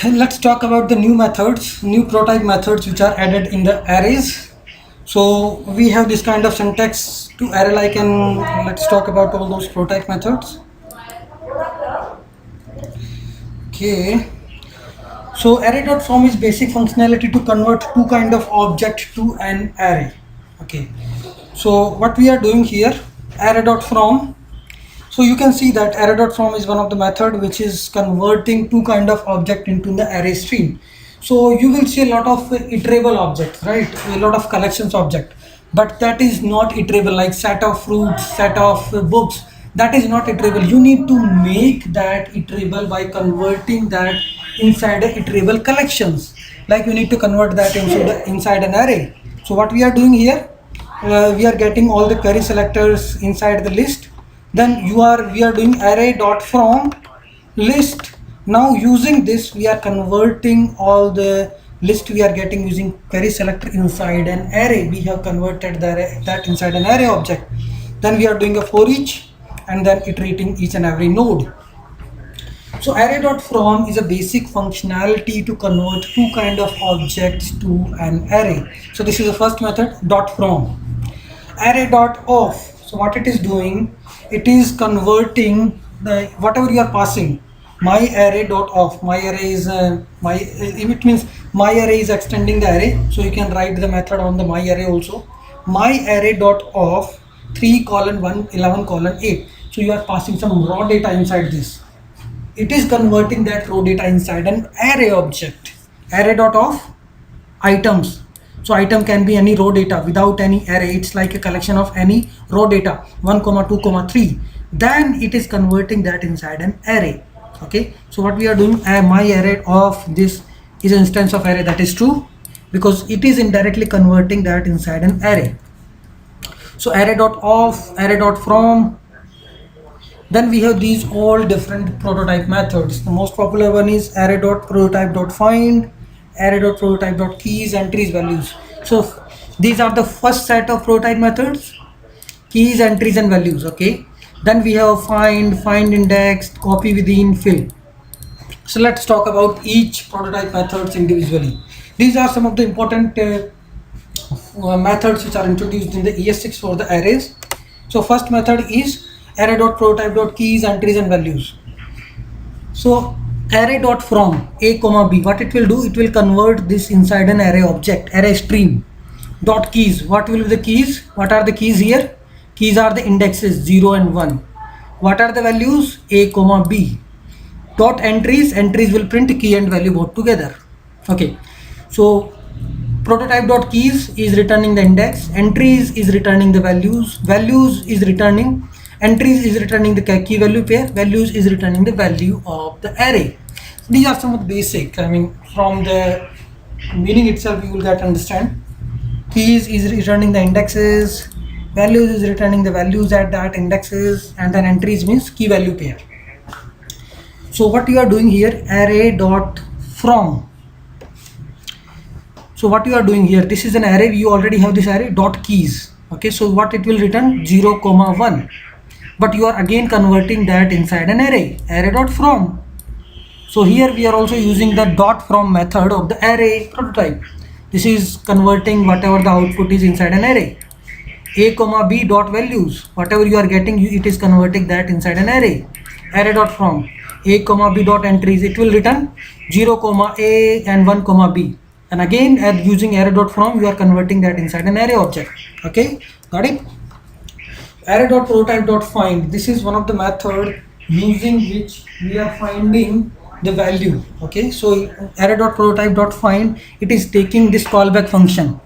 Let's talk about the new prototype methods which are added in the arrays. So we have this kind of syntax to array like, and let's talk about all those prototype methods. Okay. So array.from is basic functionality to convert two kind of object to an array. Okay. So what we are doing here, array.from. So you can see that array.from is one of the method which is converting two kind of object into the array stream. So you will see a lot of iterable objects, right? A lot of collections object, but that is not iterable, like set of fruits, set of books. That is not iterable. You need to make that iterable by converting that inside a iterable collections. Like you need to convert that inside an array. So what we are doing here, we are getting all the query selectors inside the list. Then we are doing array dot from list. Now using this we are converting all the list we are getting using query selector inside an array. We have converted that inside an array object. Then we are doing a for each and then iterating each and every node. So array.from is a basic functionality to convert two kind of objects to an array. So this is the first method, dot from. Array.of, so what it is doing, it is converting the whatever you are passing. My array.of, my array is it means my array is extending the array, so you can write the method on the my array also. My array.of 3:1:11:8. So you are passing some raw data inside this. It is converting that raw data inside an array object. Array.of items. So item can be any raw data without any array. It's like a collection of any raw data 1, 2, 3. Then it is converting that inside an array. Okay. So what we are doing, my array of this is an instance of array. That is true because it is indirectly converting that inside an array. So array.of, array.from. Then we have these all different prototype methods. The most popular one is array.prototype.find, array.prototype.keys, entries, values. So these are the first set of prototype methods: keys, entries, and values. Okay. Then we have find index, copy within, fill. So let's talk about each prototype methods individually. These are some of the important methods which are introduced in the ES6 for the arrays. So first method is array.prototype.keys, entries, and values. So array.from a comma b, what it will do, it will convert this inside an array object, array stream. Dot keys, what will be the keys? What are the keys here? Keys are the indexes 0 and 1. What are the values? A comma b. Dot entries, entries will print key and value both together. Okay, so prototype.keys is returning the index, entries is returning the values, values is returning, entries is returning the key value pair, values is returning the value of the array. These are some of the basic, from the meaning itself you will get understand. Keys is returning the indexes, values is returning the values at that indexes, and then entries means key value pair. So what you are doing here, array.from. So what you are doing here, this is an array, you already have this array dot keys. Okay, so what it will return 0, 1. But you are again converting that inside an array, array.from. So here we are also using the dot from method of the array prototype. This is converting whatever the output is inside an array. A comma b dot values, whatever you are getting, it is converting that inside an array. Array.from a comma b dot entries, it will return 0, a and 1, b. And again, using array.from, you are converting that inside an array object. Okay, got it? Array.prototype.find, this is one of the method using which we are finding the value. Okay, so array.prototype.find, it is taking this callback function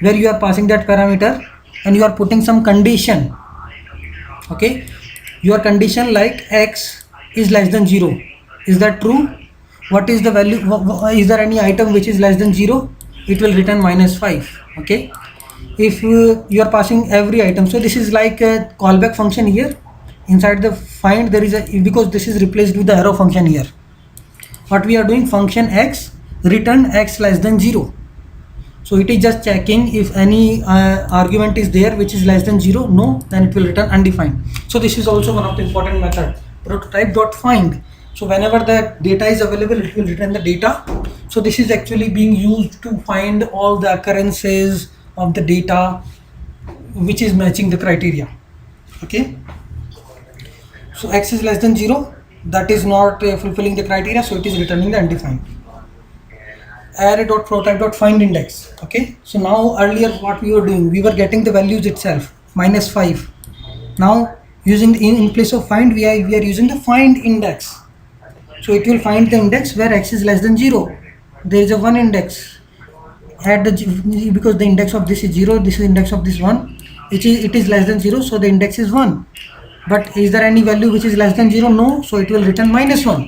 where you are passing that parameter and you are putting some condition. Okay, your condition like x is less than 0. Is that true? What is the value? Is there any item which is less than 0? It will return -5. Okay, if you are passing every item, so this is like a callback function here. Inside the find there is a, because this is replaced with the arrow function here. What we are doing, function x return x less than 0. So it is just checking if any argument is there which is less than 0. No, then it will return undefined. So this is also one of the important method, prototype.find. So whenever the data is available, it will return the data. So this is actually being used to find all the occurrences of the data which is matching the criteria. Okay, so x is less than 0, that is not fulfilling the criteria, so it is returning the undefined. Array.prototype.find index. Okay, so now earlier what we were doing, we were getting the values itself, -5. Now using in place of find, we are using the find index. So it will find the index where x is less than 0. There is a 1 index. Add the, because the index of this is 0, this is index of this 1. It is less than 0, so the index is 1. But is there any value which is less than 0? No, so it will return -1.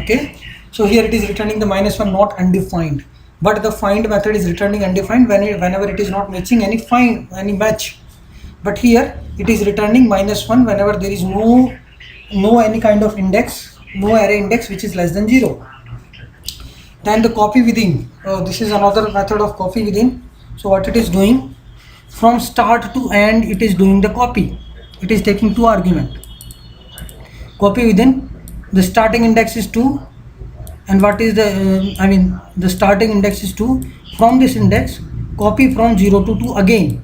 Okay, so here it is returning the -1, not undefined. But the find method is returning undefined whenever it is not matching any match. But here it is returning -1 whenever there is no any kind of index, no array index which is less than 0. Then the copy within. This is another method of copy within. So what it is doing, from start to end, it is doing the copy. It is taking 2 arguments. Copy within, the starting index is 2, and what is the the starting index is 2. From this index, copy from 0 to 2 again.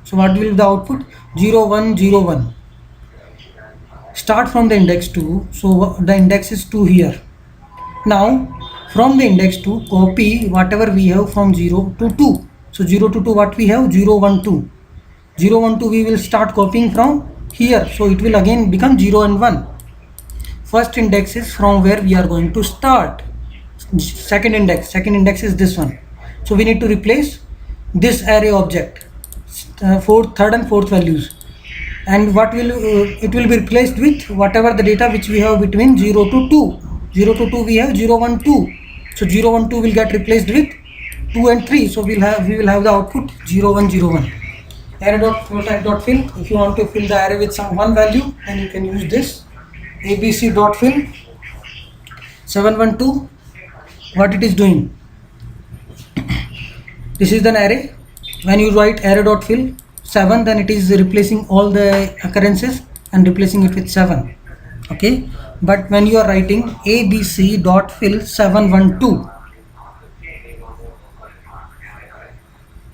So what will be the output? 0 1 0 1. Start from the index 2, so the index is 2 here. Now from the index 2, copy whatever we have from 0 to 2. So 0 to 2, what we have? 0 1 2. 0 1 2 we will start copying from here, so it will again become 0 and 1. First index is from where we are going to start. Second index is this one. So we need to replace this array object, third and fourth values, and what will it will be replaced with whatever the data which we have between 0 to 2. 0 to 2 we have 0 1 2. So 0 1 2 will get replaced with 2 and 3. So we will have the output 0 1 0 1. Array.prototype.fill. If you want to fill the array with some one value, then you can use this. abc.fill 712. What it is doing? This is an array. When you write array.fill 7, then it is replacing all the occurrences and replacing it with 7. Okay, but when you are writing abc.fill 712,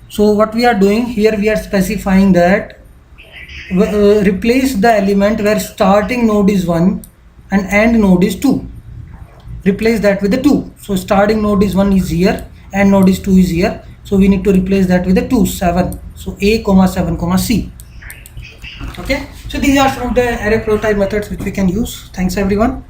so what we are doing here, we are specifying that replace the element where starting node is 1 and end node is 2. Replace that with the 2. So starting node is 1 is here, end node is 2 is here. So we need to replace that with the 2, 7. So a, 7, c. Okay. So these are some of the array prototype methods which we can use. Thanks everyone.